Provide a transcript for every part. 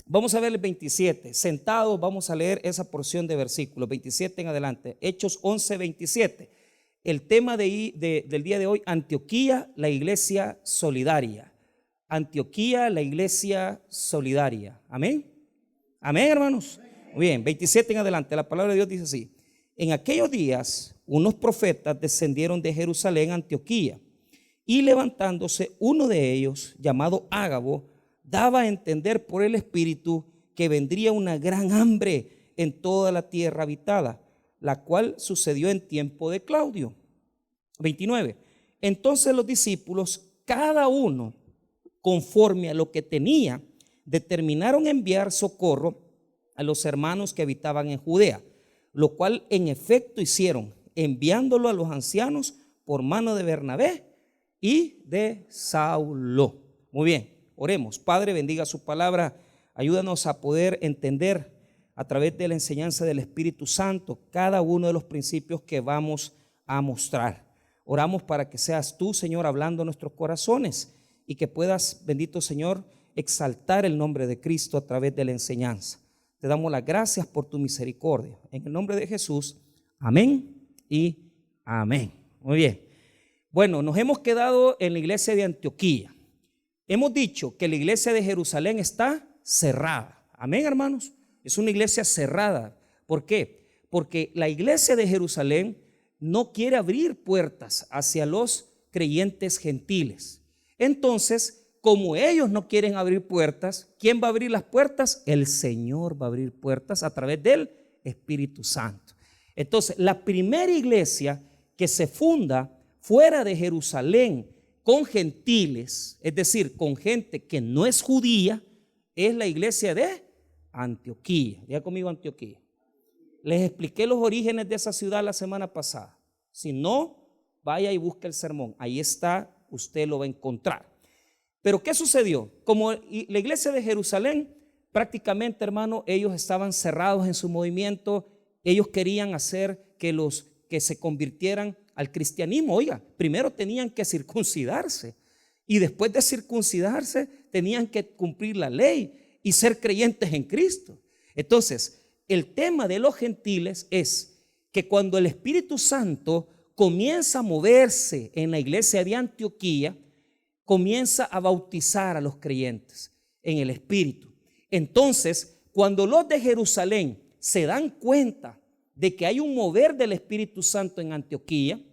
Vamos a ver el 27. Sentados vamos a leer esa porción de versículos 27 en adelante. Hechos 11, 27. El tema del día de hoy: Antioquía, la iglesia solidaria. Antioquía, la iglesia solidaria. Amén. Amén, hermanos. Muy bien, 27 en adelante. La palabra de Dios dice así: en aquellos días unos profetas descendieron de Jerusalén a Antioquía, y levantándose uno de ellos, llamado Ágabo, daba a entender por el Espíritu que vendría una gran hambre en toda la tierra habitada, la cual sucedió en tiempo de Claudio. 29. Entonces los discípulos, cada uno conforme a lo que tenía, determinaron enviar socorro a los hermanos que habitaban en Judea, lo cual en efecto hicieron, enviándolo a los ancianos por mano de Bernabé y de Saulo. Muy bien. Oremos. Padre, bendiga su palabra, ayúdanos a poder entender a través de la enseñanza del Espíritu Santo cada uno de los principios que vamos a mostrar. Oramos para que seas tú, Señor, hablando a nuestros corazones y que puedas, bendito Señor, exaltar el nombre de Cristo a través de la enseñanza. Te damos las gracias por tu misericordia. En el nombre de Jesús, amén y amén. Muy bien. Bueno, nos hemos quedado en la iglesia de Antioquía. Hemos dicho que la iglesia de Jerusalén está cerrada. Amén, hermanos. Es una iglesia cerrada. ¿Por qué? Porque la iglesia de Jerusalén no quiere abrir puertas hacia los creyentes gentiles. Entonces, como ellos no quieren abrir puertas, ¿quién va a abrir las puertas? El Señor va a abrir puertas a través del Espíritu Santo. Entonces, la primera iglesia que se funda fuera de Jerusalén con gentiles, es decir, con gente que no es judía, es la iglesia de Antioquía. Diga conmigo Antioquía. Les expliqué los orígenes de esa ciudad la semana pasada. Si no, vaya y busque el sermón. Ahí está, usted lo va a encontrar. Pero ¿qué sucedió? Como la iglesia de Jerusalén, prácticamente, hermano, ellos estaban cerrados en su movimiento. Ellos querían hacer que los que se convirtieran al cristianismo, oiga, primero tenían que circuncidarse y después de circuncidarse tenían que cumplir la ley y ser creyentes en Cristo. Entonces, el tema de los gentiles es que cuando el Espíritu Santo comienza a moverse en la iglesia de Antioquía, comienza a bautizar a los creyentes en el Espíritu. Entonces, cuando los de Jerusalén se dan cuenta de que hay un mover del Espíritu Santo en Antioquía,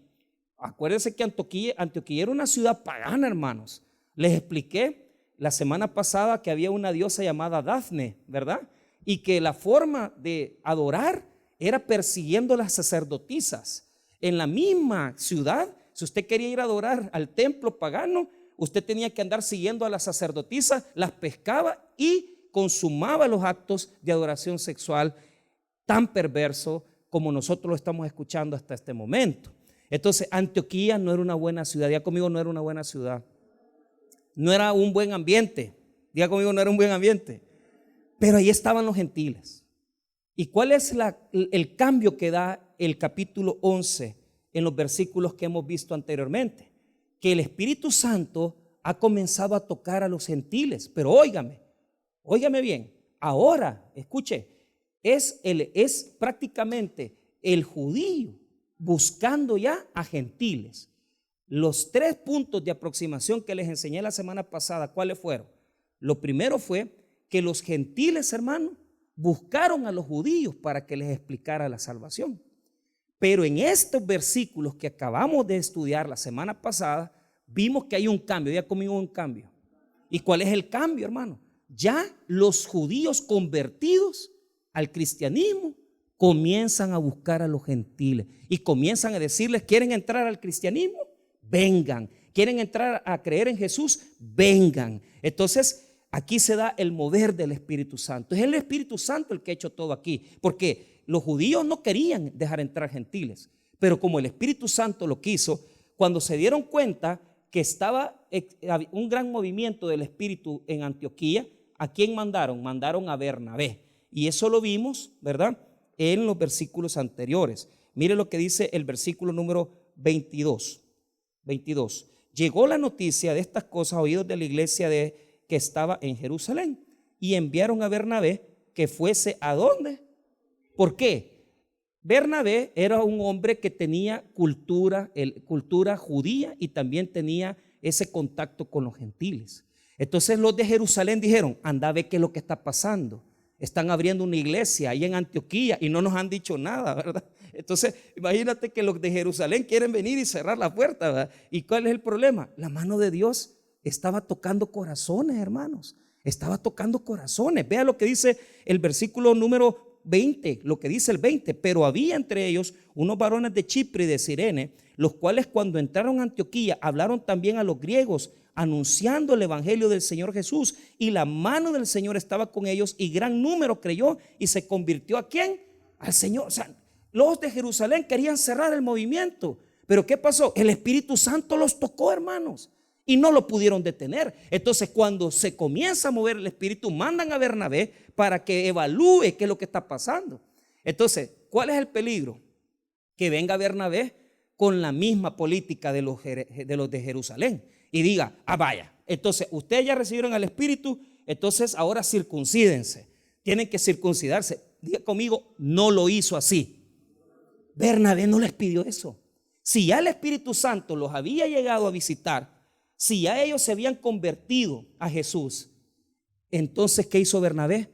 acuérdense que Antioquía era una ciudad pagana, hermanos. Les expliqué la semana pasada que había una diosa llamada Dafne, ¿verdad? Y que la forma de adorar era persiguiendo las sacerdotisas. En la misma ciudad, si usted quería ir a adorar al templo pagano, usted tenía que andar siguiendo a las sacerdotisas, las pescaba y consumaba los actos de adoración sexual tan perverso como nosotros lo estamos escuchando hasta este momento. Entonces, Antioquía no era una buena ciudad. Diga conmigo, no era una buena ciudad. No era un buen ambiente. Diga conmigo, no era un buen ambiente. Pero ahí estaban los gentiles. ¿Y cuál es el cambio que da el capítulo 11 en los versículos que hemos visto anteriormente? Que el Espíritu Santo ha comenzado a tocar a los gentiles. Pero óigame bien. Ahora, escuche, es prácticamente el judío buscando ya a gentiles. Los 3 puntos de aproximación que les enseñé la semana pasada, ¿cuáles fueron? Lo primero fue que los gentiles, hermano, buscaron a los judíos para que les explicara la salvación. Pero en estos versículos que acabamos de estudiar la semana pasada, vimos que hay un cambio. Ya conmigo un cambio. ¿Y cuál es el cambio, hermano? Ya los judíos convertidos al cristianismo comienzan a buscar a los gentiles y comienzan a decirles: ¿quieren entrar al cristianismo? Vengan. ¿Quieren entrar a creer en Jesús? Vengan. Entonces, aquí se da el mover del Espíritu Santo. Es el Espíritu Santo el que ha hecho todo aquí, porque los judíos no querían dejar entrar gentiles, pero como el Espíritu Santo lo quiso, cuando se dieron cuenta que estaba un gran movimiento del Espíritu en Antioquía, ¿a quién mandaron? Mandaron a Bernabé. Y eso lo vimos, ¿verdad?, en los versículos anteriores. Mire lo que dice el versículo número 22. Llegó la noticia de estas cosas a oídos de la iglesia que estaba en Jerusalén, y enviaron a Bernabé que fuese ¿a dónde? ¿Por qué? Bernabé era un hombre que tenía cultura judía y también tenía ese contacto con los gentiles. Entonces los de Jerusalén dijeron: anda a ver qué es lo que está pasando. Están abriendo una iglesia ahí en Antioquía y no nos han dicho nada, ¿verdad? Entonces imagínate que los de Jerusalén quieren venir y cerrar la puerta, ¿verdad? ¿Y cuál es el problema? La mano de Dios estaba tocando corazones, hermanos. Estaba tocando corazones. Vea lo que dice el versículo número 20, lo que dice el 20. Pero había entre ellos unos varones de Chipre y de Cirene, los cuales cuando entraron a Antioquía hablaron también a los griegos, anunciando el evangelio del Señor Jesús, y la mano del Señor estaba con ellos y gran número creyó y se convirtió ¿a quién? Al Señor. O sea, los de Jerusalén querían cerrar el movimiento, pero ¿qué pasó? El Espíritu Santo los tocó, hermanos, y no lo pudieron detener. Entonces cuando se comienza a mover el Espíritu, mandan a Bernabé para que evalúe qué es lo que está pasando. Entonces, ¿cuál es el peligro? Que venga Bernabé con la misma política de los de Jerusalén y diga: ah, vaya, entonces ustedes ya recibieron al Espíritu, entonces ahora circuncídense, tienen que circuncidarse. Diga conmigo: no lo hizo así. Bernabé no les pidió eso. Si ya el Espíritu Santo los había llegado a visitar, si ya ellos se habían convertido a Jesús, entonces ¿qué hizo Bernabé?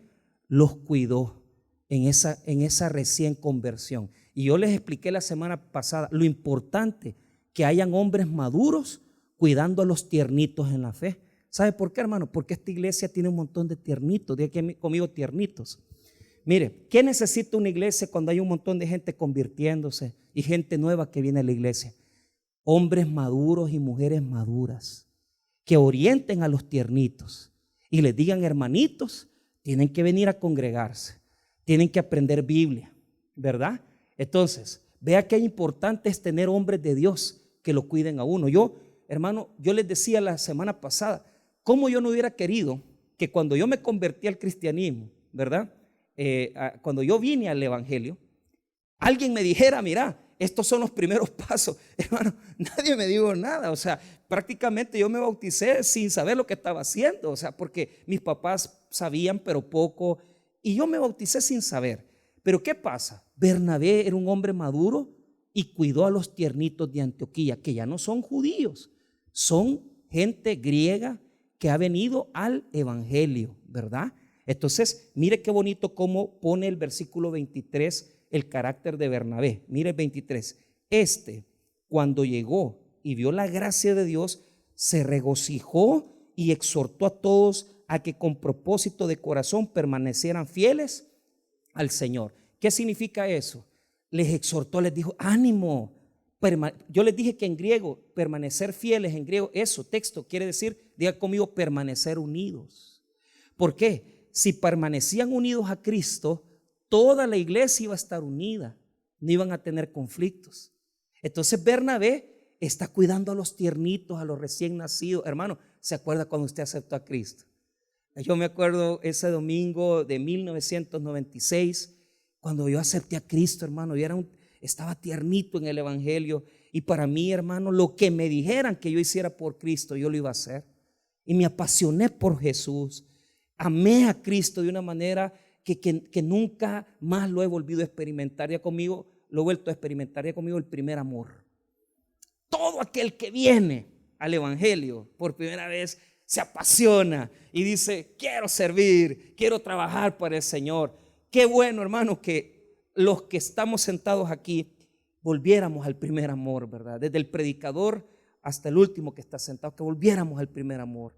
Los cuidó en esa recién conversión. Y yo les expliqué la semana pasada lo importante que hayan hombres maduros cuidando a los tiernitos en la fe. ¿Sabe por qué, hermano? Porque esta iglesia tiene un montón de tiernitos. Diga conmigo: tiernitos. Mire, ¿qué necesita una iglesia cuando hay un montón de gente convirtiéndose y gente nueva que viene a la iglesia? Hombres maduros y mujeres maduras que orienten a los tiernitos y les digan: hermanitos, tienen que venir a congregarse, tienen que aprender Biblia, ¿verdad? Entonces, vea qué importante es tener hombres de Dios que lo cuiden a uno. Hermano, yo les decía la semana pasada, cómo yo no hubiera querido que cuando yo me convertí al cristianismo, ¿verdad? Cuando yo vine al evangelio, alguien me dijera: mira, estos son los primeros pasos. Hermano, nadie me dijo nada. O sea, prácticamente yo me bauticé sin saber lo que estaba haciendo. O sea, porque mis papás sabían, pero poco. Y yo me bauticé sin saber. Pero ¿qué pasa? Bernabé era un hombre maduro y cuidó a los tiernitos de Antioquía, que ya no son judíos, son gente griega que ha venido al evangelio, ¿verdad? Entonces, mire qué bonito cómo pone el versículo 23 el carácter de Bernabé. Mire el 23. Cuando llegó y vio la gracia de Dios, se regocijó y exhortó a todos a que con propósito de corazón permanecieran fieles al Señor. ¿Qué significa eso? Les exhortó, les dijo: ánimo. Yo les dije que en griego, permanecer fieles, en griego, eso, texto, quiere decir, diga conmigo, permanecer unidos. ¿Por qué? Si permanecían unidos a Cristo, toda la iglesia iba a estar unida, no iban a tener conflictos. Entonces Bernabé está cuidando a los tiernitos, a los recién nacidos. Hermano, ¿se acuerda cuando usted aceptó a Cristo? Yo me acuerdo ese domingo de 1996, cuando yo acepté a Cristo, hermano. Yo estaba tiernito en el evangelio, y para mí, hermano, lo que me dijeran que yo hiciera por Cristo, yo lo iba a hacer. Y me apasioné por Jesús. Amé a Cristo de una manera que nunca más lo he volvido a experimentar. Lo he vuelto a experimentar ya conmigo, el primer amor. Todo aquel que viene al evangelio por primera vez se apasiona y dice: quiero servir, quiero trabajar para el Señor. Qué bueno, hermano, que los que estamos sentados aquí volviéramos al primer amor, ¿verdad? Desde el predicador hasta el último que está sentado, que volviéramos al primer amor,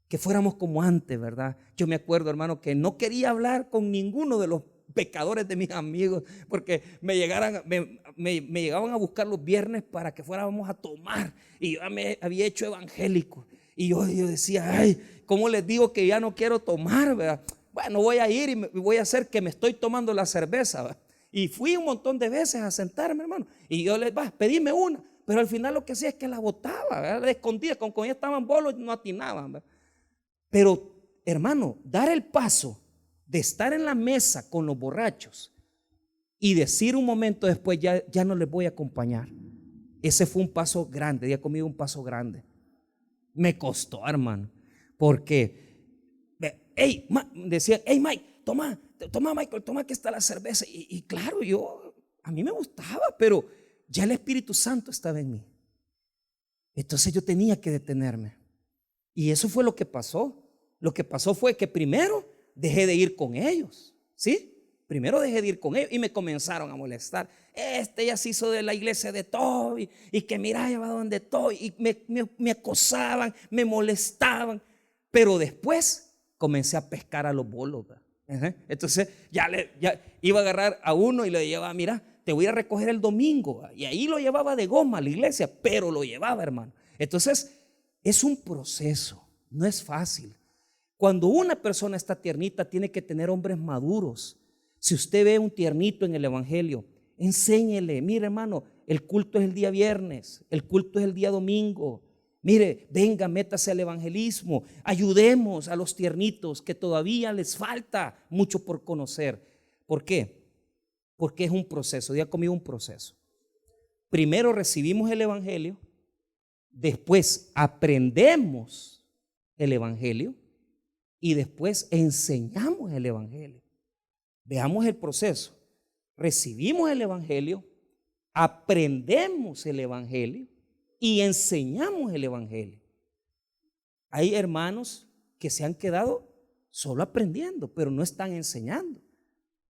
que fuéramos como antes, ¿verdad? Yo me acuerdo, hermano, que no quería hablar con ninguno de los pecadores de mis amigos, porque me llegaban a buscar los viernes para que fuéramos a tomar, y yo me había hecho evangélico, y yo decía: ay, ¿cómo les digo que ya no quiero tomar, verdad? Bueno, voy a ir y voy a hacer que me estoy tomando la cerveza, ¿verdad? Y fui un montón de veces a sentarme, hermano, y yo les pedíme una, pero al final lo que hacía es que la botaba, ¿verdad? La escondía, con ya estaban bolos, no atinaban, ¿verdad? Pero, hermano, dar el paso de estar en la mesa con los borrachos y decir un momento después: ya no les voy a acompañar. Ese fue un paso grande. Diga conmigo: un paso grande. Me costó, hermano, porque hey, decían, hey Mike, toma Michael, toma que está la cerveza. Y claro, a mí me gustaba, pero ya el Espíritu Santo estaba en mí. Entonces yo tenía que detenerme. Y eso fue lo que pasó. Lo que pasó fue que primero dejé de ir con ellos, ¿sí? Primero dejé de ir con ellos y me comenzaron a molestar. Ya se hizo de la iglesia de Toby y que mira, ya va donde Toby. Y me acosaban, me molestaban. Pero después comencé a pescar a los bolos, ¿verdad? Entonces ya iba a agarrar a uno y le llevaba, mira, te voy a recoger el domingo. Y ahí lo llevaba de goma a la iglesia, pero lo llevaba, hermano. Entonces es un proceso, no es fácil. Cuando una persona está tiernita, tiene que tener hombres maduros. Si usted ve un tiernito en el evangelio, enséñele, mire hermano, el culto es el día viernes, el culto es el día domingo. Mire, venga, métase al evangelismo, ayudemos a los tiernitos que todavía les falta mucho por conocer. ¿Por qué? Porque es un proceso, diga conmigo, un proceso. Primero recibimos el evangelio, después aprendemos el evangelio y después enseñamos el evangelio. Veamos el proceso. Recibimos el evangelio, aprendemos el evangelio y enseñamos el evangelio. Hay hermanos que se han quedado solo aprendiendo, pero no están enseñando.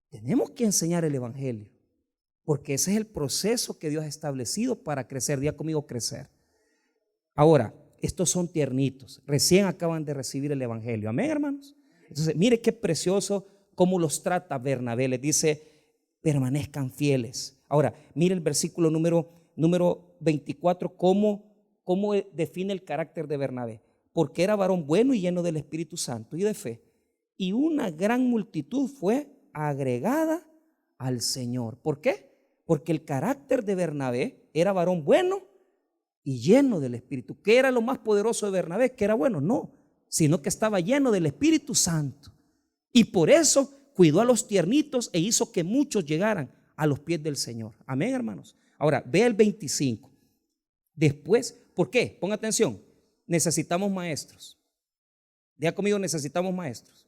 Tenemos que enseñar el evangelio, porque ese es el proceso que Dios ha establecido para crecer. Diga conmigo, crecer. Ahora, estos son tiernitos, recién acaban de recibir el evangelio. Amén, hermanos. Entonces, mire qué precioso cómo los trata Bernabé. Les dice, permanezcan fieles. Ahora, mire el versículo número 24, cómo define el carácter de Bernabé. Porque era varón bueno y lleno del Espíritu Santo y de fe. Y una gran multitud fue agregada al Señor. ¿Por qué? Porque el carácter de Bernabé era varón bueno y lleno del Espíritu. ¿Qué era lo más poderoso de Bernabé? ¿Que era bueno? No, sino que estaba lleno del Espíritu Santo. Y por eso cuidó a los tiernitos e hizo que muchos llegaran a los pies del Señor. Amén, hermanos. Ahora, ve el 25. Después, ¿por qué? Ponga atención. Necesitamos maestros. Diga conmigo, necesitamos maestros.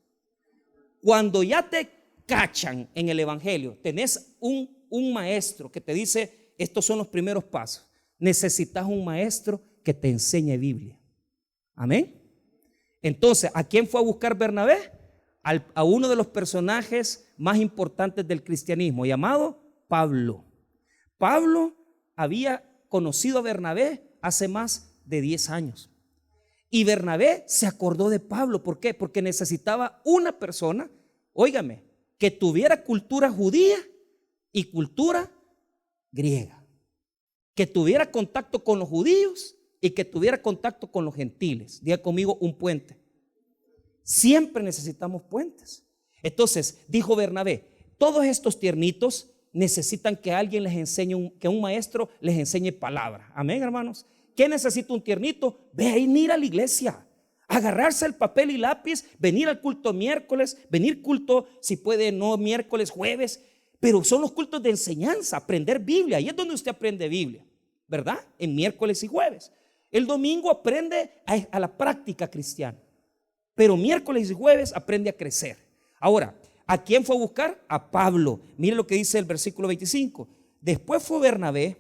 Cuando ya te cachan en el evangelio, tenés un maestro que te dice, estos son los primeros pasos. Necesitas un maestro que te enseñe Biblia. Amén. Entonces, ¿a quién fue a buscar Bernabé? A uno de los personajes más importantes del cristianismo, llamado Pablo. Pablo había conocido a Bernabé hace más de 10 años. Y Bernabé se acordó de Pablo. ¿Por qué? Porque necesitaba una persona, óigame, que tuviera cultura judía y cultura griega. Que tuviera contacto con los judíos y que tuviera contacto con los gentiles. Diga conmigo, un puente. Siempre necesitamos puentes. Entonces, dijo Bernabé, todos estos tiernitos necesitan que alguien les enseñe, que un maestro les enseñe palabra. Amén, hermanos. ¿Qué necesita un tiernito? Venir a la iglesia, agarrarse el papel y lápiz, venir al culto miércoles, venir culto, si puede, no miércoles, jueves, pero son los cultos de enseñanza, aprender Biblia. Ahí es donde usted aprende Biblia, ¿verdad? En miércoles y jueves. El domingo aprende a la práctica cristiana, pero miércoles y jueves aprende a crecer. Ahora, ¿a quién fue a buscar? A Pablo. Mire lo que dice el versículo 25. Después fue Bernabé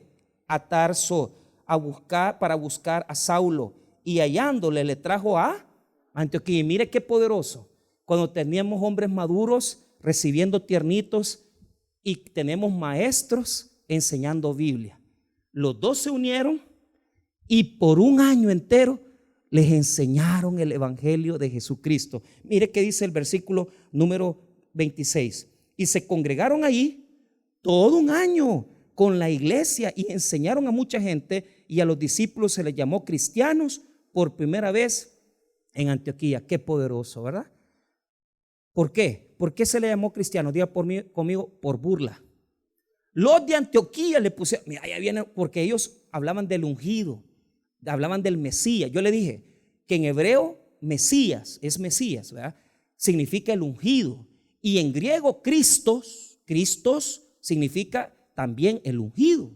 a Tarso para buscar a Saulo, y hallándole le trajo a Antioquía. Y mire qué poderoso, cuando teníamos hombres maduros recibiendo tiernitos y tenemos maestros enseñando Biblia. Los dos se unieron y por un año entero les enseñaron el evangelio de Jesucristo. Mire qué dice el versículo número 26. Y se congregaron allí todo un año con la iglesia y enseñaron a mucha gente, y a los discípulos se les llamó cristianos por primera vez en Antioquía. Qué poderoso, ¿verdad? ¿Por qué? ¿Por qué se le llamó cristiano? Diga conmigo, por burla. Los de Antioquía le pusieron, mira, ya viene, porque ellos hablaban del ungido, hablaban del Mesías. Yo le dije que en hebreo Mesías es Mesías, ¿verdad? Significa el ungido. Y en griego Cristos significa también el ungido,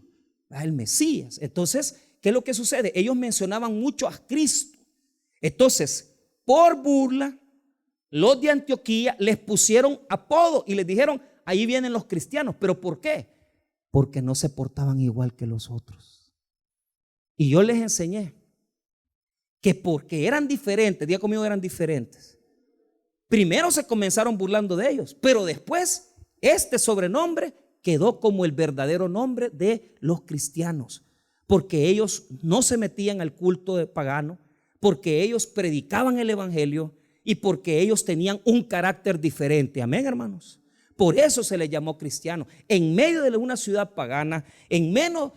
¿verdad? El Mesías. Entonces, ¿qué es lo que sucede? Ellos mencionaban mucho a Cristo. Entonces, por burla, los de Antioquía les pusieron apodo y les dijeron, ahí vienen los cristianos. ¿Pero por qué? Porque no se portaban igual que los otros. Y yo les enseñé que porque eran diferentes, diga conmigo, eran diferentes. Primero se comenzaron burlando de ellos, pero después este sobrenombre quedó como el verdadero nombre de los cristianos, porque ellos no se metían al culto de pagano, porque ellos predicaban el evangelio y porque ellos tenían un carácter diferente. Amén, hermanos. Por eso se les llamó cristiano. En medio de una ciudad pagana, en medio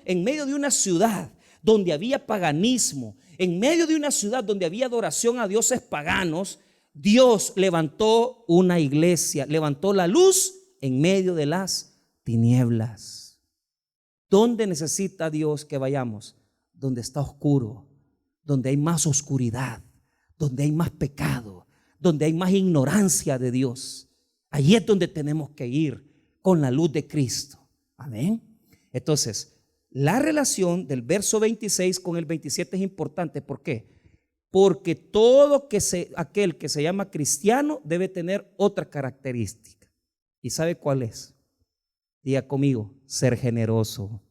de una ciudad donde había paganismo, en medio de una ciudad donde había adoración a dioses paganos, Dios levantó una iglesia, levantó la luz en medio de las tinieblas. ¿Dónde necesita Dios que vayamos? Donde está oscuro, donde hay más oscuridad, donde hay más pecado, donde hay más ignorancia de Dios. Allí es donde tenemos que ir con la luz de Cristo. Amén. Entonces, la relación del verso 26 con el 27 es importante. ¿Por qué? Porque aquel que se llama cristiano debe tener otra característica. ¿Y sabe cuál es? Diga conmigo, ser generoso.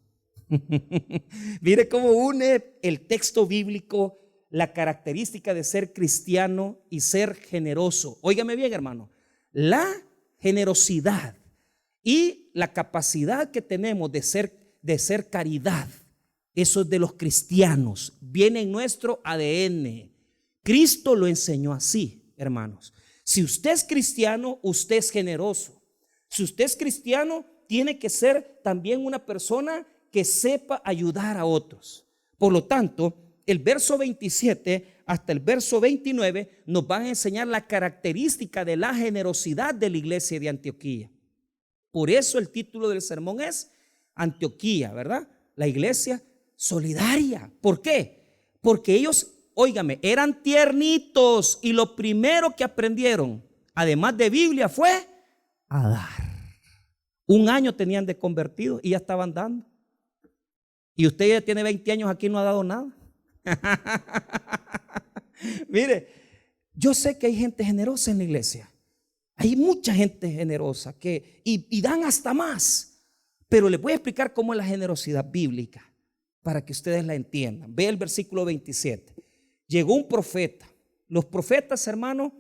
Mire cómo une el texto bíblico la característica de ser cristiano y ser generoso. Óigame bien, hermano. La generosidad y la capacidad que tenemos de ser caridad, eso es de los cristianos, viene en nuestro ADN. Cristo lo enseñó así, hermanos. Si usted es cristiano, usted es generoso. Si usted es cristiano, tiene que ser también una persona que sepa ayudar a otros. Por lo tanto, el verso 27 hasta el verso 29 nos van a enseñar la característica de la generosidad de la iglesia de Antioquía. Por eso el título del sermón es Antioquía, ¿verdad? La iglesia solidaria. ¿Por qué? Porque ellos, óigame, eran tiernitos y lo primero que aprendieron, además de Biblia, fue a dar. Un año tenían de convertidos y ya estaban dando. Y usted ya tiene 20 años aquí y no ha dado nada. Mire, yo sé que hay gente generosa en la iglesia. Hay mucha gente generosa y dan hasta más. Pero les voy a explicar cómo es la generosidad bíblica para que ustedes la entiendan. Ve el versículo 27. Llegó un profeta. Los profetas, hermanos,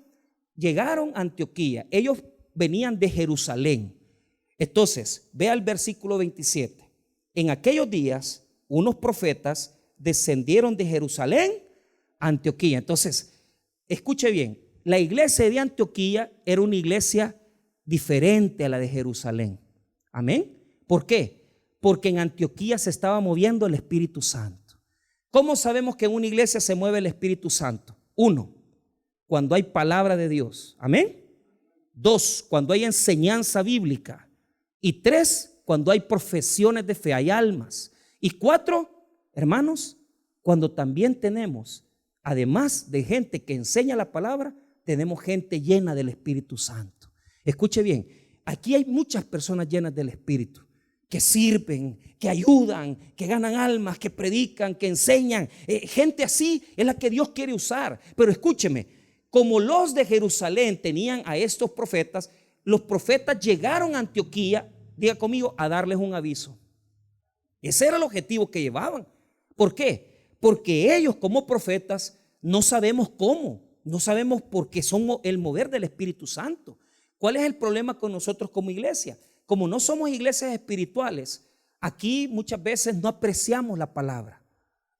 llegaron a Antioquía. Ellos venían de Jerusalén. Entonces, ve al versículo 27. En aquellos días, unos profetas descendieron de Jerusalén a Antioquía. Entonces, escuche bien, la iglesia de Antioquía era una iglesia diferente a la de Jerusalén. Amén. ¿Por qué? Porque en Antioquía se estaba moviendo el Espíritu Santo. ¿Cómo sabemos que en una iglesia se mueve el Espíritu Santo? 1, cuando hay palabra de Dios. Amén. 2, cuando hay enseñanza bíblica. Y 3, cuando hay profesiones de fe, hay almas. Y 4, hermanos, cuando también tenemos, además de gente que enseña la palabra, tenemos gente llena del Espíritu Santo. Escuche bien, aquí hay muchas personas llenas del Espíritu, que sirven, que ayudan, que ganan almas, que predican, que enseñan. Gente así es la que Dios quiere usar. Pero escúcheme, como los de Jerusalén tenían a estos profetas, los profetas llegaron a Antioquía, diga conmigo, a darles un aviso. Ese era el objetivo que llevaban. ¿Por qué? Porque ellos como profetas no sabemos cómo, no sabemos por qué son el mover del Espíritu Santo. ¿Cuál es el problema con nosotros como iglesia? Como no somos iglesias espirituales, aquí muchas veces no apreciamos la palabra.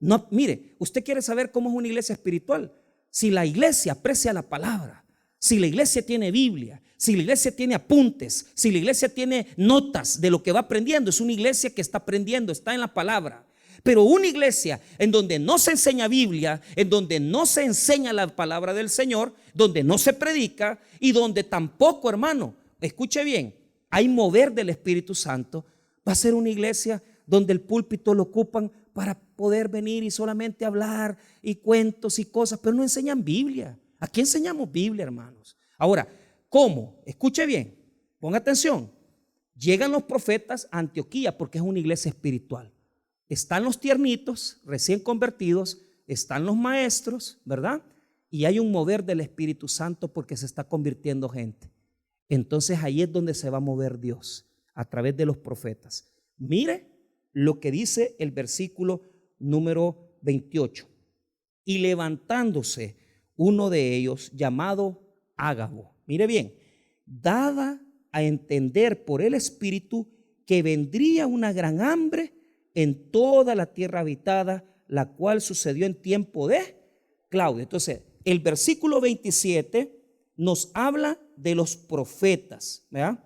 No, mire, usted quiere saber cómo es una iglesia espiritual. Si la iglesia aprecia la palabra, si la iglesia tiene Biblia, si la iglesia tiene apuntes, si la iglesia tiene notas de lo que va aprendiendo, es una iglesia que está aprendiendo, está en la palabra. Pero una iglesia en donde no se enseña Biblia, en donde no se enseña la palabra del Señor, donde no se predica y donde tampoco, hermano, escuche bien, hay mover del Espíritu Santo, va a ser una iglesia donde el púlpito lo ocupan para poder venir y solamente hablar y cuentos y cosas, pero no enseñan Biblia. Aquí enseñamos Biblia, hermanos. Ahora, ¿cómo? Escuche bien, ponga atención. Llegan los profetas a Antioquía porque es una iglesia espiritual. Están los tiernitos, recién convertidos, están los maestros, ¿verdad? y hay un mover del Espíritu Santo porque se está convirtiendo gente. Entonces ahí es donde se va a mover Dios, a través de los profetas. Mire lo que dice el versículo número 28. Y levantándose uno de ellos, llamado Ágabo, mire bien, daba a entender por el Espíritu que vendría una gran hambre en toda la tierra habitada, la cual sucedió en tiempo de Claudio. Entonces, el versículo 27 nos habla de los profetas, ¿verdad?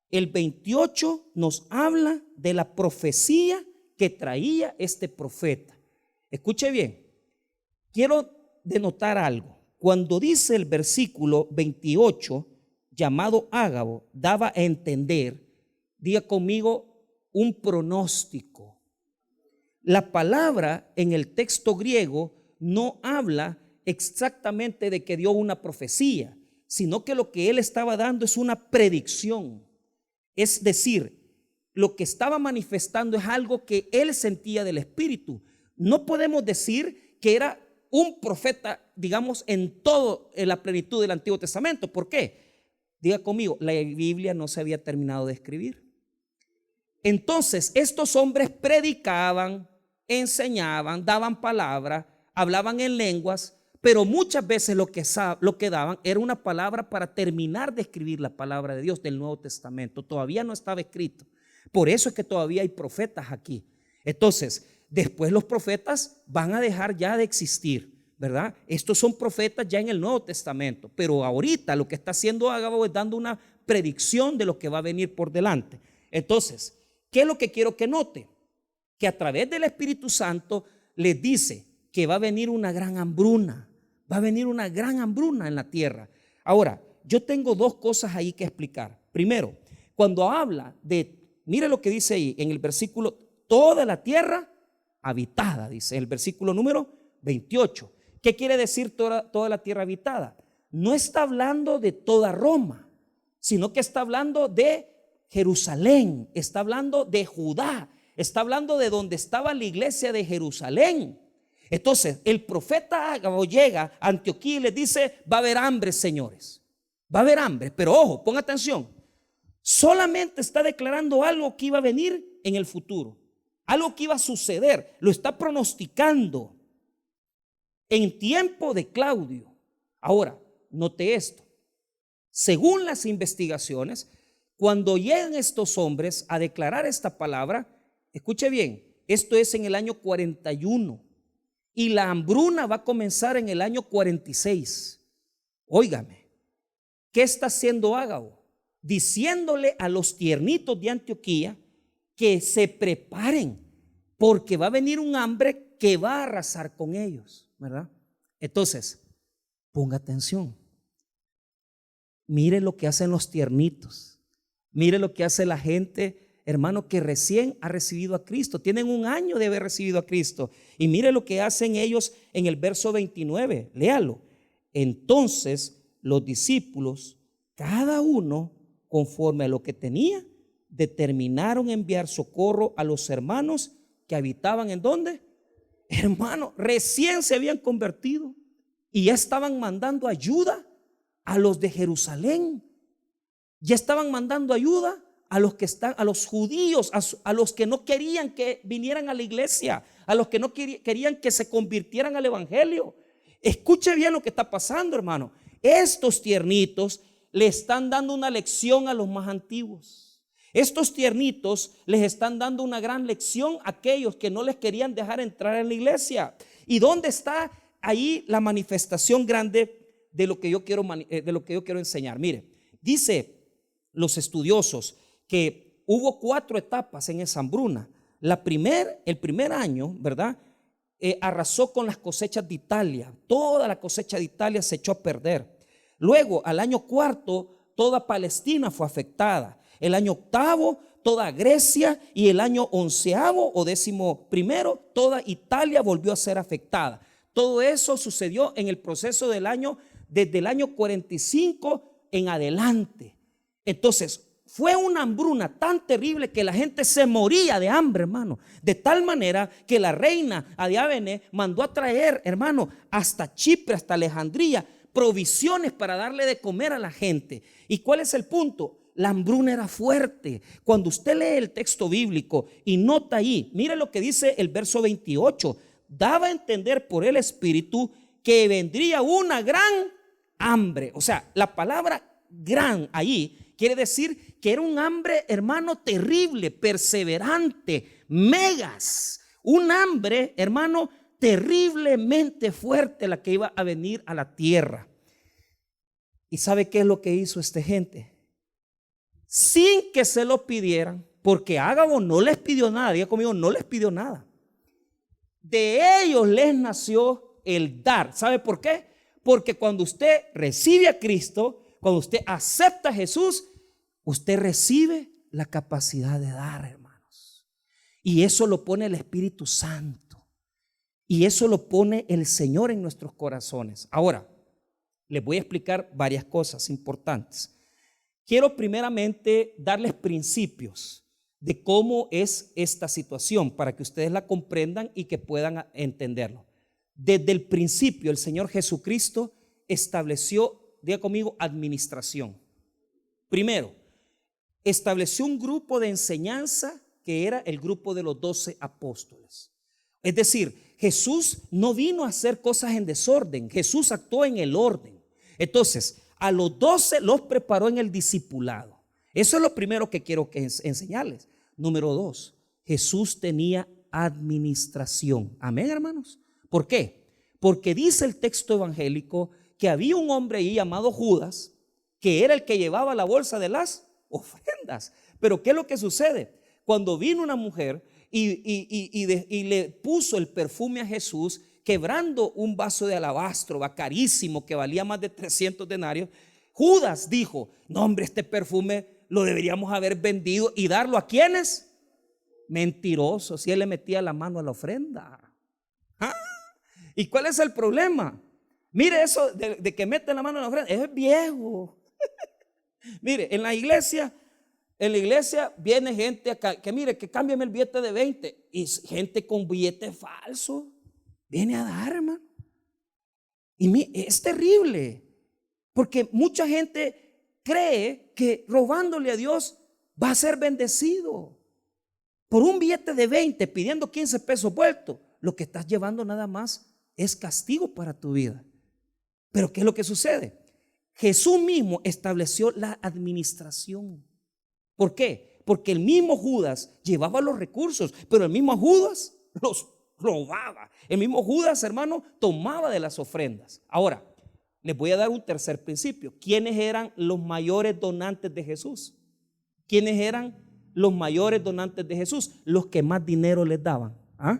El 28 nos habla de la profecía que traía este profeta. Escuche bien, quiero denotar algo. Cuando dice el versículo 28, llamado Ágabo, daba a entender, diga conmigo, un pronóstico. La palabra en el texto griego no habla exactamente de que dio una profecía, sino que lo que él estaba dando es una predicción. Es decir, lo que estaba manifestando es algo que él sentía del Espíritu. No podemos decir que era un profeta, digamos, en la plenitud del Antiguo Testamento. ¿Por qué? Diga conmigo, la Biblia no se había terminado de escribir. Entonces, estos hombres predicaban, enseñaban, daban palabra, hablaban en lenguas, pero muchas veces lo que daban era una palabra para terminar de escribir la palabra de Dios del Nuevo Testamento. Todavía no estaba escrito. Por eso es que todavía hay profetas aquí. Entonces, después los profetas van a dejar ya de existir, ¿verdad? Estos son profetas ya en el Nuevo Testamento, pero ahorita lo que está haciendo Ágabo es dando una predicción de lo que va a venir por delante. Entonces, ¿qué es lo que quiero que note? Que a través del Espíritu Santo les dice que va a venir una gran hambruna. Va a venir una gran hambruna en la tierra. Ahora, yo tengo dos cosas ahí que explicar. Primero, cuando habla de, mire lo que dice ahí en el versículo, toda la tierra habitada, dice el versículo número 28. ¿Qué quiere decir toda la tierra habitada? No está hablando de toda Roma, sino que está hablando de Jerusalén, está hablando de Judá, está hablando de donde estaba la iglesia de Jerusalén. Entonces, el profeta Ágabo llega a Antioquía y les dice, va a haber hambre, señores. Va a haber hambre, pero ojo, ponga atención. Solamente está declarando algo que iba a venir en el futuro, algo que iba a suceder, lo está pronosticando en tiempo de Claudio. Ahora, note esto. Según las investigaciones, cuando llegan estos hombres a declarar esta palabra, escuche bien, esto es en el año 41 y la hambruna va a comenzar en el año 46. Óigame, ¿qué está haciendo Ágabo? Diciéndole a los tiernitos de Antioquía que se preparen porque va a venir un hambre que va a arrasar con ellos, ¿verdad? Entonces, ponga atención. Mire lo que hacen los tiernitos. Mire lo que hace la gente, hermano, que recién ha recibido a Cristo. Tienen un año de haber recibido a Cristo. Y mire lo que hacen ellos en el verso 29. Léalo. Entonces los discípulos, cada uno conforme a lo que tenía, determinaron enviar socorro a los hermanos que habitaban ¿en dónde? Hermano, recién se habían convertido y ya estaban mandando ayuda a los de Jerusalén. Ya estaban mandando ayuda a los que están, a los judíos, a los que no querían que vinieran a la iglesia, a los que no querían que se convirtieran al evangelio. Escuche bien lo que está pasando, hermano. Estos tiernitos le están dando una lección a los más antiguos. Estos tiernitos les están dando una gran lección a aquellos que no les querían dejar entrar en la iglesia. ¿Y dónde está ahí la manifestación grande de lo que yo quiero enseñar? Mire, dice los estudiosos que hubo 4 etapas en esa hambruna. El primer año, ¿verdad? Arrasó con las cosechas de Italia. Toda la cosecha de Italia se echó a perder. Luego, al año 4, toda Palestina fue afectada. El año 8, toda Grecia, y el año 11 o 11, toda Italia volvió a ser afectada. Todo eso sucedió en el proceso desde el año 45 en adelante. Entonces, fue una hambruna tan terrible que la gente se moría de hambre, hermano. De tal manera que la reina Adiábene mandó a traer, hermano, hasta Chipre, hasta Alejandría, provisiones para darle de comer a la gente. ¿Y cuál es el punto? La hambruna era fuerte. Cuando usted lee el texto bíblico y nota ahí, mire lo que dice el verso 28. Daba a entender por el Espíritu que vendría una gran hambre. O sea, la palabra gran ahí quiere decir que era un hambre, hermano, terrible, perseverante, megas. Un hambre, hermano, terriblemente fuerte la que iba a venir a la tierra. ¿Y sabe qué es lo que hizo esta gente? Sin que se lo pidieran, porque Ágabo no les pidió nada, diga conmigo, no les pidió nada. De ellos les nació el dar. ¿Sabe por qué? Porque cuando usted recibe a Cristo, cuando usted acepta a Jesús, usted recibe la capacidad de dar, hermanos. Y eso lo pone el Espíritu Santo. Y eso lo pone el Señor en nuestros corazones. Ahora, les voy a explicar varias cosas importantes. Quiero primeramente darles principios de cómo es esta situación para que ustedes la comprendan y que puedan entenderlo. Desde el principio el Señor Jesucristo estableció, diga conmigo, administración. Primero, estableció un grupo de enseñanza que era el grupo de los 12 apóstoles. Es decir, Jesús no vino a hacer cosas en desorden, Jesús actuó en el orden. Entonces, a los 12 los preparó en el discipulado. Eso es lo primero que quiero enseñarles. Número 2, Jesús tenía administración. Amén, hermanos. ¿Por qué? Porque dice el texto evangélico que había un hombre ahí llamado Judas, que era el que llevaba la bolsa de las ofrendas. Pero ¿qué es lo que sucede? Cuando vino una mujer y le puso el perfume a Jesús, quebrando un vaso de alabastro carísimo que valía más de 300 denarios, Judas dijo: no, hombre, este perfume lo deberíamos haber vendido y darlo ¿a quiénes? Mentiroso, si él le metía la mano a la ofrenda. ¿Ah? ¿Y cuál es el problema? Mire, eso de que mete la mano a la ofrenda es viejo. Mire, en la iglesia viene gente acá, que mire, que cámbiame el billete de 20, y gente con billete falso viene a dar, hermano. Y es terrible, porque mucha gente cree que robándole a Dios va a ser bendecido. Por un billete de 20 pidiendo 15 pesos vueltos, lo que estás llevando nada más es castigo para tu vida. Pero ¿qué es lo que sucede? Jesús mismo estableció la administración. ¿Por qué? Porque el mismo Judas llevaba los recursos, pero el mismo Judas los robaba. El mismo Judas, hermano, tomaba de las ofrendas. Ahora, les voy a dar un tercer principio. ¿Quiénes eran los mayores donantes de Jesús? ¿Quiénes eran los mayores donantes de Jesús? Los que más dinero les daban. ¿Ah?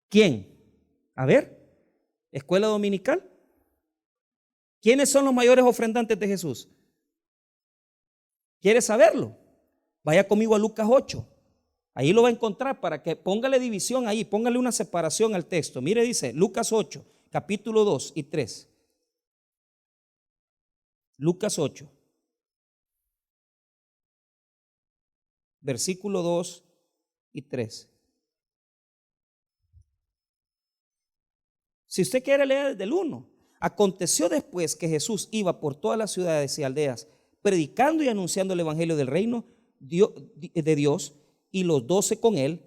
¿Quién? A ver, escuela dominical. ¿Quiénes son los mayores ofrendantes de Jesús? ¿Quiere saberlo? Vaya conmigo a Lucas 8. Ahí lo va a encontrar para que póngale división ahí, póngale una separación al texto. Mire, dice Lucas 8, capítulo 2 y 3. Lucas 8, versículo 2 y 3. Si usted quiere leer desde el 1. Aconteció después que Jesús iba por todas las ciudades y aldeas, predicando y anunciando el evangelio del reino de Dios, y los 12 con él.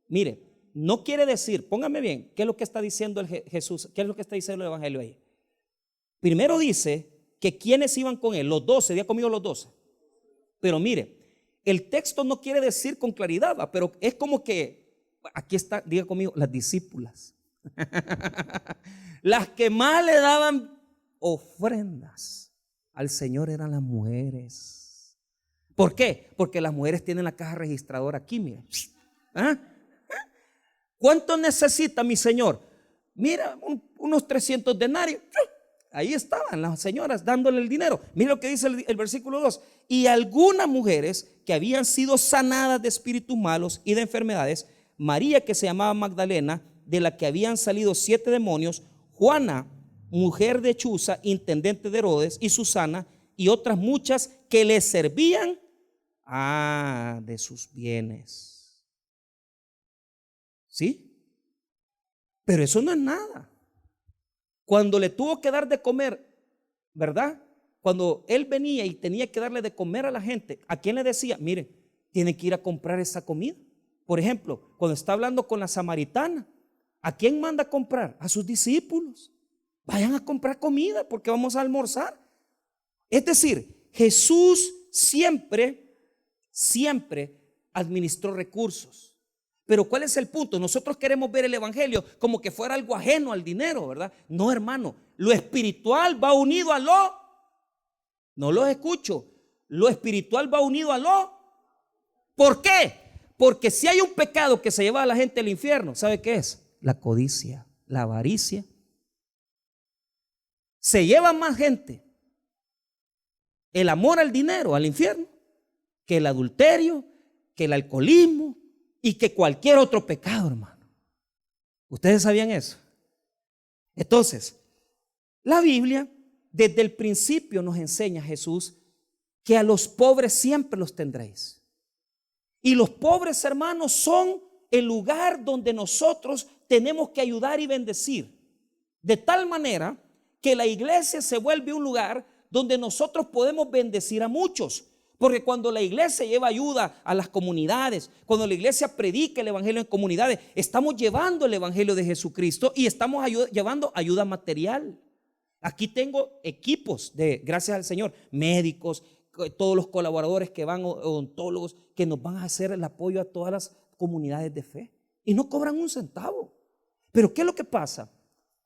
Mire, no quiere decir, póngame bien, ¿qué es lo que está diciendo Jesús? ¿Qué es lo que está diciendo el evangelio ahí? Primero dice que quienes iban con él, los 12, diga conmigo los 12. Pero mire, el texto no quiere decir con claridad, pero es como que, aquí está, diga conmigo, las discípulas. Las que más le daban ofrendas al Señor eran las mujeres. ¿Por qué? Porque las mujeres tienen la caja registradora aquí, mire. ¿Ah? ¿Cuánto necesita mi Señor? Mira, unos 300 denarios. Ahí estaban las señoras dándole el dinero. Mira lo que dice el versículo 2. Y algunas mujeres que habían sido sanadas de espíritus malos y de enfermedades, María, que se llamaba Magdalena, de la que habían salido 7 demonios, Juana, mujer de Chuza, intendente de Herodes, y Susana, y otras muchas que le servían de sus bienes. ¿Sí? Pero eso no es nada. Cuando le tuvo que dar de comer, ¿verdad? Cuando él venía y tenía que darle de comer a la gente, ¿a quién le decía? Miren, tienen que ir a comprar esa comida. Por ejemplo, cuando está hablando con la samaritana, ¿a quién manda a comprar? A sus discípulos. Vayan a comprar comida porque vamos a almorzar. Es decir, Jesús siempre administró recursos. Pero ¿cuál es el punto? Nosotros queremos ver el evangelio como que fuera algo ajeno al dinero, ¿verdad? No, hermano, lo espiritual va unido a no los escucho, lo espiritual va unido a ¿por qué? Porque si hay un pecado que se lleva a la gente al infierno, ¿sabe qué es? La codicia, la avaricia. Se lleva más gente el amor al dinero al infierno que el adulterio, que el alcoholismo y que cualquier otro pecado, hermano. ¿Ustedes sabían eso? Entonces, la Biblia desde el principio nos enseña, Jesús, que a los pobres siempre los tendréis. Y los pobres, hermanos, son el lugar donde nosotros tenemos que ayudar y bendecir. De tal manera que la iglesia se vuelve un lugar donde nosotros podemos bendecir a muchos. Porque cuando la iglesia lleva ayuda a las comunidades, cuando la iglesia predica el evangelio en comunidades, estamos llevando el evangelio de Jesucristo y estamos llevando ayuda material. Aquí tengo equipos gracias al Señor, médicos, todos los colaboradores que van, odontólogos, que nos van a hacer el apoyo a todas las comunidades de fe. Y no cobran un centavo. Pero ¿qué es lo que pasa?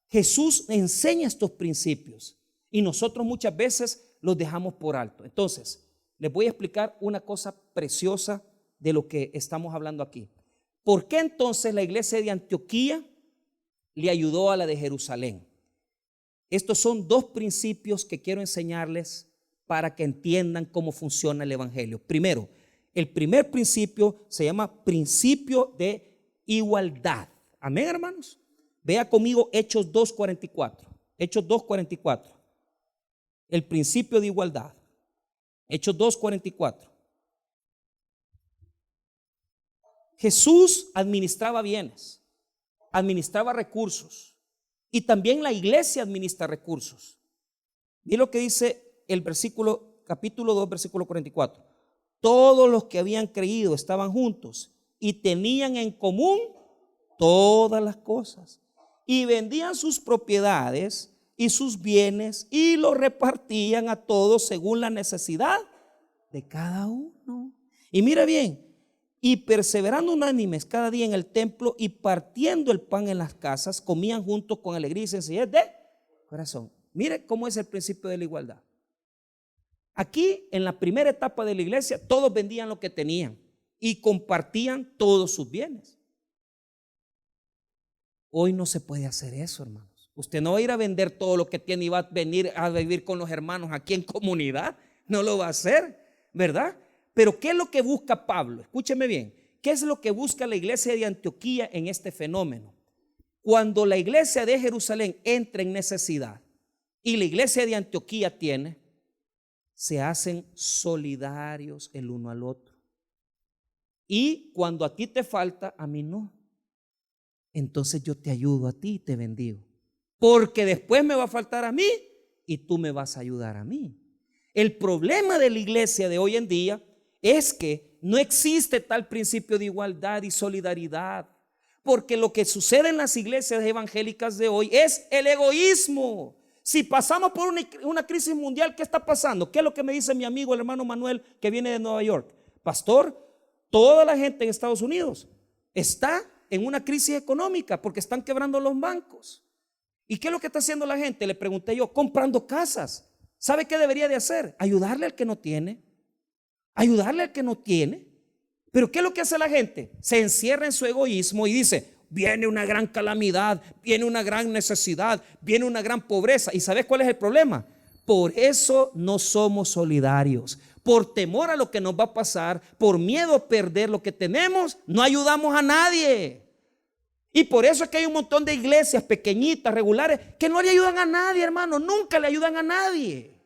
Jesús enseña estos principios y nosotros muchas veces los dejamos por alto. Entonces, les voy a explicar una cosa preciosa de lo que estamos hablando aquí. ¿Por qué entonces la iglesia de Antioquía le ayudó a la de Jerusalén? Estos son dos principios que quiero enseñarles para que entiendan cómo funciona el evangelio. Primero, el primer principio se llama principio de igualdad. Amén, hermanos. Vea conmigo Hechos 2:44. Hechos 2:44. El principio de igualdad. Hechos 2:44. Jesús administraba bienes, administraba recursos y también la iglesia administra recursos. Mira lo que dice el capítulo 2, versículo 44. Todos los que habían creído estaban juntos y tenían en común todas las cosas y vendían sus propiedades y sus bienes y los repartían a todos según la necesidad de cada uno. Y mira bien, y perseverando unánimes cada día en el templo y partiendo el pan en las casas, comían juntos con alegría y sencillez de corazón. Mire cómo es el principio de la igualdad. Aquí en la primera etapa de la iglesia todos vendían lo que tenían y compartían todos sus bienes. Hoy no se puede hacer eso, hermanos. Usted no va a ir a vender todo lo que tiene y va a venir a vivir con los hermanos aquí en comunidad. No lo va a hacer, ¿verdad? Pero ¿qué es lo que busca Pablo? Escúcheme bien. ¿Qué es lo que busca la iglesia de Antioquía en este fenómeno? Cuando la iglesia de Jerusalén entra en necesidad y la iglesia de Antioquía se hacen solidarios el uno al otro. Y cuando a ti te falta, a mí no. Entonces yo te ayudo a ti y te bendigo. Porque después me va a faltar a mí y tú me vas a ayudar a mí. El problema de la iglesia de hoy en día es que no existe tal principio de igualdad y solidaridad. Porque lo que sucede en las iglesias evangélicas de hoy es el egoísmo. Si pasamos por una crisis mundial, ¿qué está pasando? ¿Qué es lo que me dice mi amigo, el hermano Manuel, que viene de Nueva York? Pastor, toda la gente en Estados Unidos está en una crisis económica porque están quebrando los bancos. ¿Y qué es lo que está haciendo la gente? Le pregunté yo, comprando casas. ¿Sabe qué debería de hacer? Ayudarle al que no tiene. Ayudarle al que no tiene. Pero ¿qué es lo que hace la gente? Se encierra en su egoísmo y dice, viene una gran calamidad, viene una gran necesidad, viene una gran pobreza. ¿Y sabes cuál es el problema? Por eso no somos solidarios. Por temor a lo que nos va a pasar, por miedo a perder lo que tenemos, no ayudamos a nadie. Y por eso es que hay un montón de iglesias pequeñitas, regulares, que no le ayudan a nadie, hermano. Nunca le ayudan a nadie.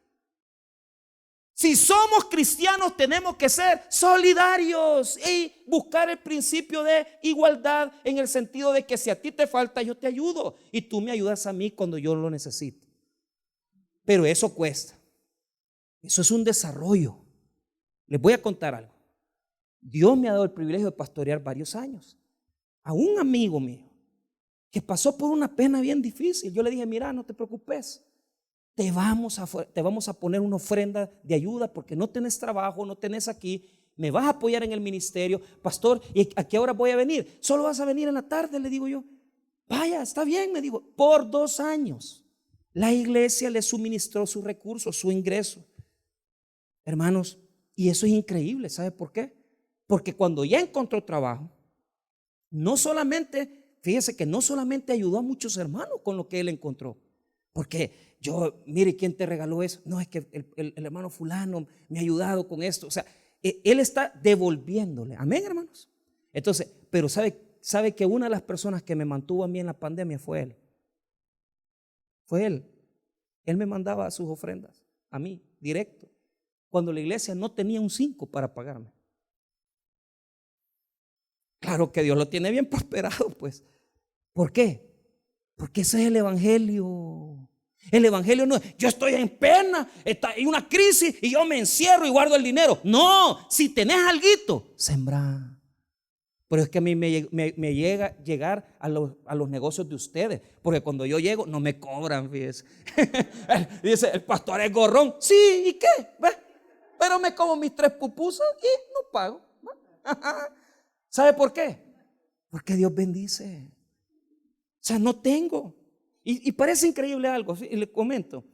Si somos cristianos, tenemos que ser solidarios y buscar el principio de igualdad, en el sentido de que si a ti te falta, yo te ayudo y tú me ayudas a mí cuando yo lo necesito. Pero eso cuesta. Eso es un desarrollo. Les voy a contar algo. Dios me ha dado el privilegio de pastorear varios años. A un amigo mío que pasó por una pena bien difícil, yo le dije: mira, no te preocupes, te vamos a poner una ofrenda de ayuda porque no tenés trabajo, no tenés aquí, me vas a apoyar en el ministerio. Pastor, ¿y a qué hora voy a venir? Solo vas a venir en la tarde, le digo yo. Vaya, está bien, me dijo. Por 2 años la iglesia le suministró sus recursos, su ingreso. Hermanos, y eso es increíble. ¿Sabe por qué? Porque cuando ya encontró trabajo, no solamente, fíjese que no solamente ayudó a muchos hermanos con lo que él encontró. Porque yo, mire, ¿quién te regaló eso? No, es que el hermano fulano me ha ayudado con esto. O sea, él está devolviéndole. Amén, hermanos. Entonces, pero sabe que una de las personas que me mantuvo a mí en la pandemia fue él. Fue él. Él me mandaba sus ofrendas a mí, directo, cuando la iglesia no tenía un 5 para pagarme. Claro que Dios lo tiene bien prosperado, pues. ¿Por qué? Porque ese es el evangelio. El evangelio no es: yo estoy en pena, hay una crisis y yo me encierro y guardo el dinero. No, si tenés alguito, sembrá. Pero es que a mí me llega llegar a los negocios de ustedes, porque cuando yo llego no me cobran, fíjese. Dice: el pastor es gorrón. Sí, ¿y qué? ¿Ves? Pero me como mis 3 pupusas y no pago. ¿Sabe por qué? Porque Dios bendice. O sea, no tengo. Y parece increíble algo, y le comento.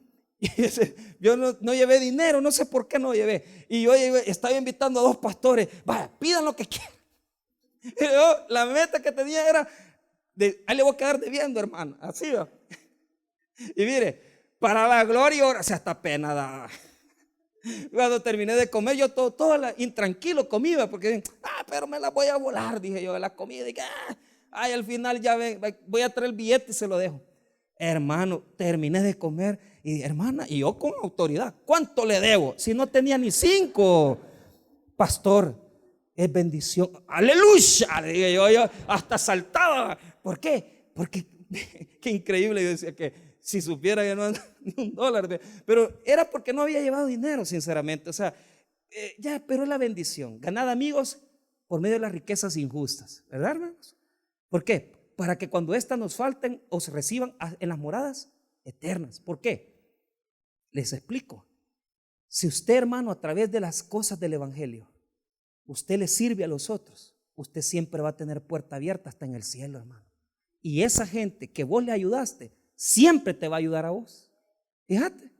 Yo no llevé dinero, no sé por qué no llevé. Y yo estaba invitando a 2 pastores. Vaya, pidan lo que quieran. Y yo, la meta que tenía era, ahí le voy a quedar debiendo, hermano. Así va. Y mire, para la gloria, o sea, hasta pena daba. Cuando terminé de comer, yo todo intranquilo comía, porque pero me la voy a volar, dije yo, de la comida. Y al final ya voy a traer el billete y se lo dejo. Hermano, terminé de comer y dije: hermana, y yo con autoridad, ¿cuánto le debo? Si no tenía ni 5. Pastor, es bendición. Aleluya, le dije yo hasta saltaba. ¿Por qué? Porque qué increíble. Yo decía que si supiera que no ando ni $1, pero era porque no había llevado dinero, sinceramente. O sea, pero es la bendición. Ganad amigos por medio de las riquezas injustas, ¿verdad, hermanos? ¿Por qué? Para que cuando éstas nos falten, os reciban en las moradas eternas. ¿Por qué? Les explico. Si usted, hermano, a través de las cosas del evangelio, usted le sirve a los otros, usted siempre va a tener puerta abierta hasta en el cielo, hermano. Y esa gente que vos le ayudaste, siempre te va a ayudar a vos. Fíjate.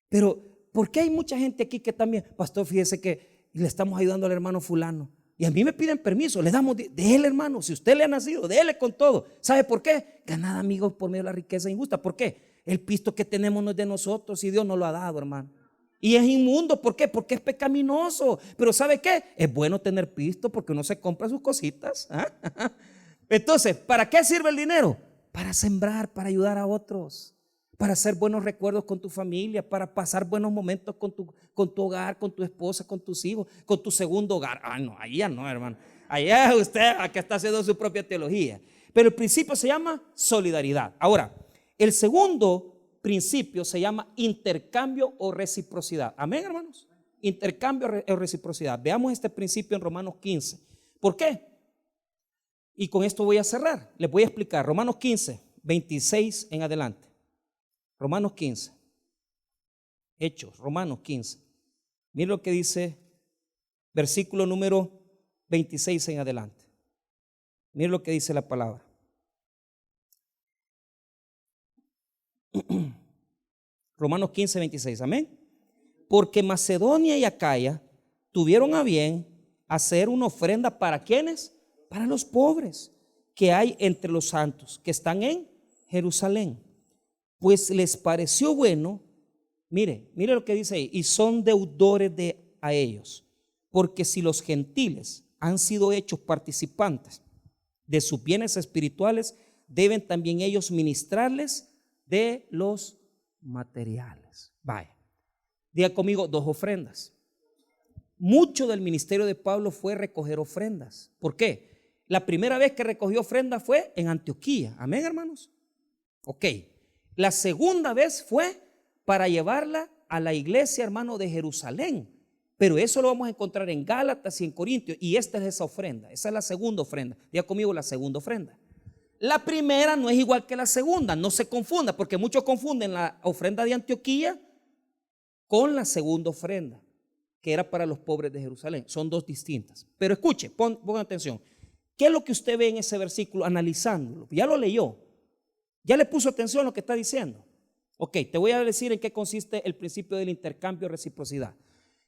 Pero, ¿por qué hay mucha gente aquí que también: pastor, fíjese que le estamos ayudando al hermano fulano? Y a mí me piden permiso, le damos de él, hermano. Si usted le ha nacido, déle con todo. ¿Sabe por qué? Ganad amigos por medio de la riqueza injusta. ¿Por qué? El pisto que tenemos no es de nosotros y Dios nos lo ha dado, hermano. Y es inmundo. ¿Por qué? Porque es pecaminoso. Pero ¿sabe qué? Es bueno tener pisto porque uno se compra sus cositas. Entonces, ¿para qué sirve el dinero? Para sembrar, para ayudar a otros, para hacer buenos recuerdos con tu familia, para pasar buenos momentos con tu hogar, con tu esposa, con tus hijos, con tu segundo hogar. No, ahí ya no, hermano. Allá usted acá está haciendo su propia teología. Pero el principio se llama solidaridad. Ahora, el segundo principio se llama intercambio o reciprocidad. Amén, hermanos. Intercambio o reciprocidad. Veamos este principio en Romanos 15. ¿Por qué? Y con esto voy a cerrar. Les voy a explicar. Romanos 15, 26 en adelante. Romanos 15. Hechos, Romanos 15. Miren lo que dice versículo número 26 en adelante. Miren lo que dice la palabra. Romanos 15, 26. Amén. Porque Macedonia y Acaya tuvieron a bien hacer una ofrenda ¿para quiénes? Para los pobres que hay entre los santos que están en Jerusalén. Pues les pareció bueno, mire lo que dice ahí, y son deudores a ellos, porque si los gentiles han sido hechos participantes de sus bienes espirituales, deben también ellos ministrarles de los materiales. Vaya, Diga conmigo, 2 ofrendas. Mucho del ministerio de Pablo fue recoger ofrendas. ¿Por qué? La primera vez que recogió ofrendas fue en Antioquía. Amén, hermanos. Ok. La segunda vez fue para llevarla a la iglesia, hermano, de Jerusalén. Pero eso lo vamos a encontrar en Gálatas y en Corintios. Y esta es esa ofrenda. Esa es la segunda ofrenda. Diga conmigo, la segunda ofrenda. La primera no es igual que la segunda. No se confunda, porque muchos confunden la ofrenda de Antioquía con la segunda ofrenda, que era para los pobres de Jerusalén. Son 2 distintas. Pero escuche, ponga atención. ¿Qué es lo que usted ve en ese versículo analizándolo? Ya lo leyó. Ya le puso atención a lo que está diciendo. Ok, te voy a decir en qué consiste el principio del intercambio de reciprocidad.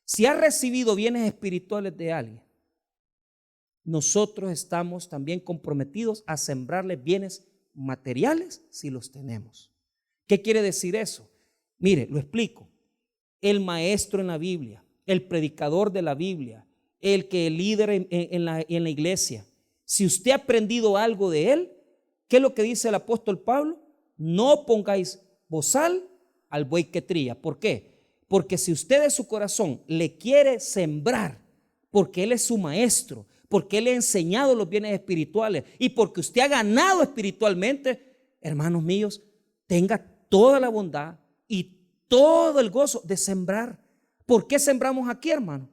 Si has recibido bienes espirituales de alguien, nosotros estamos también comprometidos a sembrarle bienes materiales si los tenemos. ¿Qué quiere decir eso? Mire, lo explico. El maestro en la Biblia, el predicador de la Biblia, el que es líder en la iglesia, si usted ha aprendido algo de él, ¿qué es lo que dice el apóstol Pablo? No pongáis bozal al buey que trilla. ¿Por qué? Porque si usted de su corazón le quiere sembrar, porque él es su maestro, porque él le ha enseñado los bienes espirituales y porque usted ha ganado espiritualmente, hermanos míos, tenga toda la bondad y todo el gozo de sembrar. ¿Por qué sembramos aquí, hermano?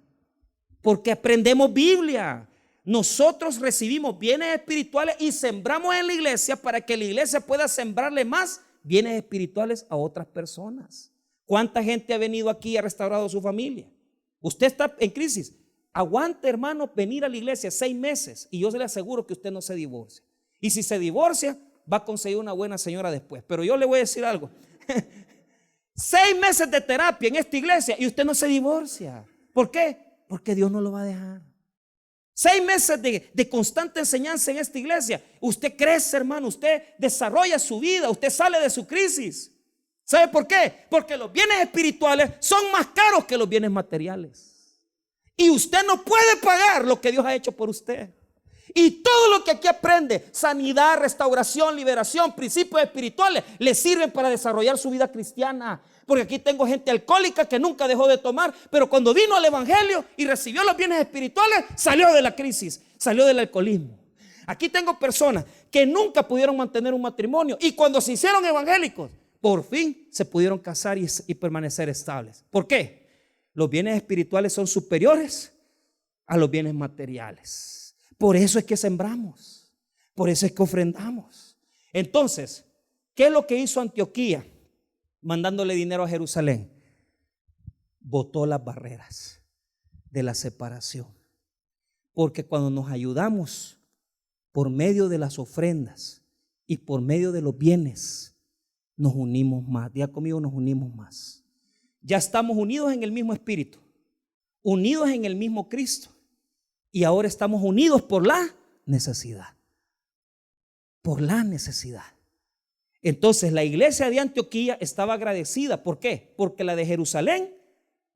Porque aprendemos Biblia. Nosotros recibimos bienes espirituales y sembramos en la iglesia para que la iglesia pueda sembrarle más bienes espirituales a otras personas. ¿Cuánta gente ha venido aquí y ha restaurado su familia? Usted está en crisis. Aguante, hermano, venir a la iglesia 6 meses y yo se le aseguro que usted no se divorcia. Y si se divorcia, va a conseguir una buena señora después. Pero yo le voy a decir algo. 6 meses de terapia en esta iglesia y usted no se divorcia. ¿Por qué? Porque Dios no lo va a dejar. 6 meses de constante enseñanza en esta iglesia. Usted crece, hermano, usted desarrolla su vida, usted sale de su crisis. ¿Sabe por qué? Porque los bienes espirituales son más caros que los bienes materiales. Y usted no puede pagar lo que Dios ha hecho por usted. Y todo lo que aquí aprende, sanidad, restauración, liberación, principios espirituales, le sirven para desarrollar su vida cristiana. Porque aquí tengo gente alcohólica que nunca dejó de tomar, pero cuando vino al evangelio y recibió los bienes espirituales, salió de la crisis, salió del alcoholismo. Aquí tengo personas que nunca pudieron mantener un matrimonio y cuando se hicieron evangélicos, por fin se pudieron casar y permanecer estables. ¿Por qué? Los bienes espirituales son superiores a los bienes materiales. Por eso es que sembramos, por eso es que ofrendamos. Entonces, ¿qué es lo que hizo Antioquía mandándole dinero a Jerusalén? Botó las barreras de la separación. Porque cuando nos ayudamos por medio de las ofrendas y por medio de los bienes, nos unimos más. Diga conmigo, nos unimos más. Ya estamos unidos en el mismo espíritu, unidos en el mismo Cristo. Y ahora estamos unidos por la necesidad. Por la necesidad. Entonces la iglesia de Antioquía estaba agradecida. ¿Por qué? Porque la de Jerusalén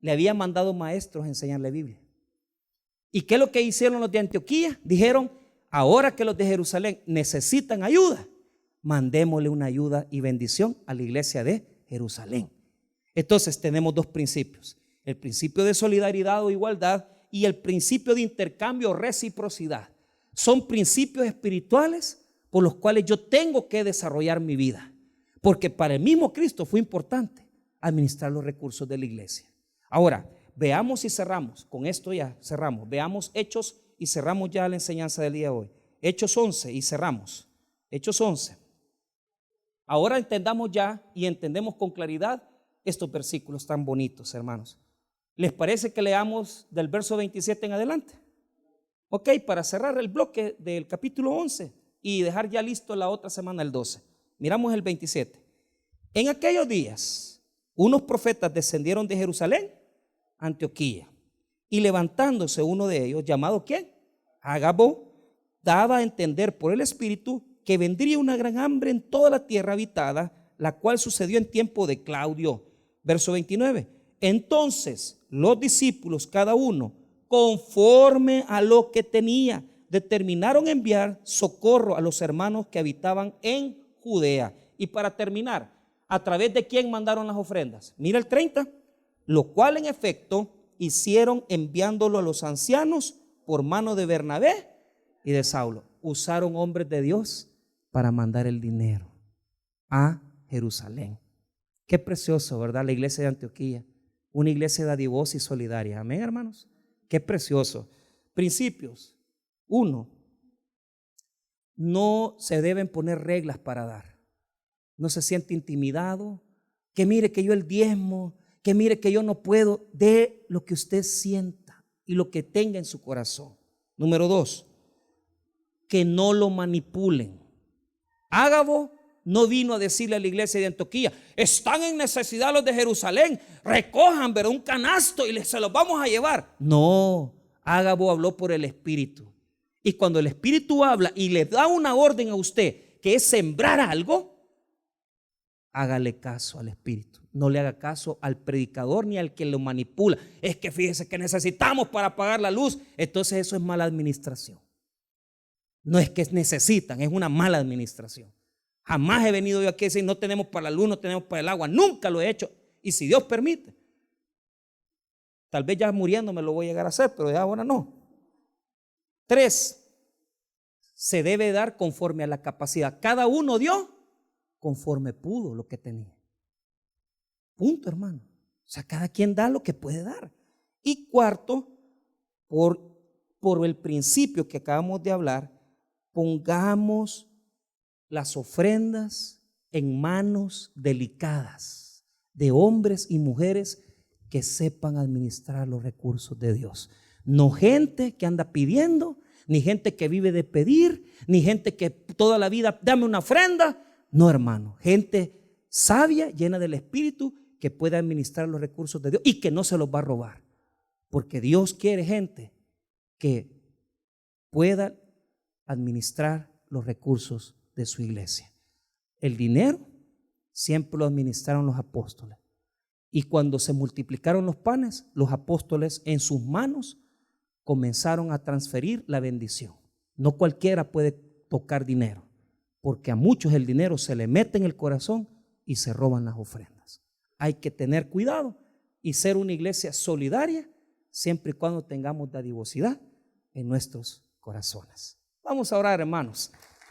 le había mandado maestros a enseñarle Biblia. ¿Y qué es lo que hicieron los de Antioquía? Dijeron, ahora que los de Jerusalén necesitan ayuda, mandémosle una ayuda y bendición a la iglesia de Jerusalén. Entonces tenemos 2 principios. El principio de solidaridad o igualdad y el principio de intercambio o reciprocidad. Son principios espirituales por los cuales yo tengo que desarrollar mi vida. Porque para el mismo Cristo fue importante administrar los recursos de la iglesia. Ahora, veamos y cerramos. Con esto ya cerramos. Veamos Hechos y cerramos ya la enseñanza del día de hoy. Hechos 11 y cerramos. Hechos 11. Ahora entendamos ya y entendemos con claridad estos versículos tan bonitos, hermanos. ¿Les parece que leamos del verso 27 en adelante? Ok, para cerrar el bloque del capítulo 11 y dejar ya listo la otra semana el 12. Miramos el 27. En aquellos días, unos profetas descendieron de Jerusalén a Antioquía y levantándose uno de ellos, llamado ¿quién? Agabo, daba a entender por el Espíritu que vendría una gran hambre en toda la tierra habitada, la cual sucedió en tiempo de Claudio. Verso 29. Entonces los discípulos, cada uno, conforme a lo que tenía, determinaron enviar socorro a los hermanos que habitaban en Judea. Y para terminar, ¿a través de quién mandaron las ofrendas? Mira el 30. lo cual en efecto hicieron enviándolo a los ancianos por mano de Bernabé y de Saulo. Usaron hombres de Dios para mandar el dinero a Jerusalén. Qué precioso, ¿verdad? La iglesia de Antioquía, una iglesia dadivosa y solidaria. Amén, hermanos. Qué precioso. Principios. 1. No se deben poner reglas para dar. No se siente intimidado. Que mire que yo el diezmo, que mire que yo no puedo. Dé lo que usted sienta y lo que tenga en su corazón. Número 2, que no lo manipulen. Ágabo no vino a decirle a la iglesia de Antioquía: están en necesidad los de Jerusalén, recojan, pero un canasto y se los vamos a llevar. No, Ágabo habló por el Espíritu. Y cuando el Espíritu habla y le da una orden a usted, que es sembrar algo, hágale caso al Espíritu. No le haga caso al predicador ni al que lo manipula. Es que fíjese que necesitamos para pagar la luz. Entonces eso es mala administración. No es que necesitan, es una mala administración. Jamás he venido yo aquí a decir no tenemos para la luz, no tenemos para el agua. Nunca lo he hecho. Y si Dios permite, tal vez ya muriéndome lo voy a llegar a hacer, pero ya ahora no. 3, se debe dar conforme a la capacidad. Cada uno dio conforme pudo lo que tenía. Punto, hermano. O sea, cada quien da lo que puede dar. Y 4, por el principio que acabamos de hablar, pongamos las ofrendas en manos delicadas de hombres y mujeres que sepan administrar los recursos de Dios. No gente que anda pidiendo, ni gente que vive de pedir, ni gente que toda la vida dame una ofrenda. No, hermano, gente sabia, llena del Espíritu, que pueda administrar los recursos de Dios y que no se los va a robar. Porque Dios quiere gente que pueda administrar los recursos de su iglesia. El dinero siempre lo administraron los apóstoles. Y cuando se multiplicaron los panes, los apóstoles en sus manos comenzaron a transferir la bendición. No cualquiera puede tocar dinero, porque a muchos el dinero se le mete en el corazón y se roban las ofrendas. Hay que tener cuidado y ser una iglesia solidaria siempre y cuando tengamos dadivosidad en nuestros corazones. Vamos a orar, hermanos.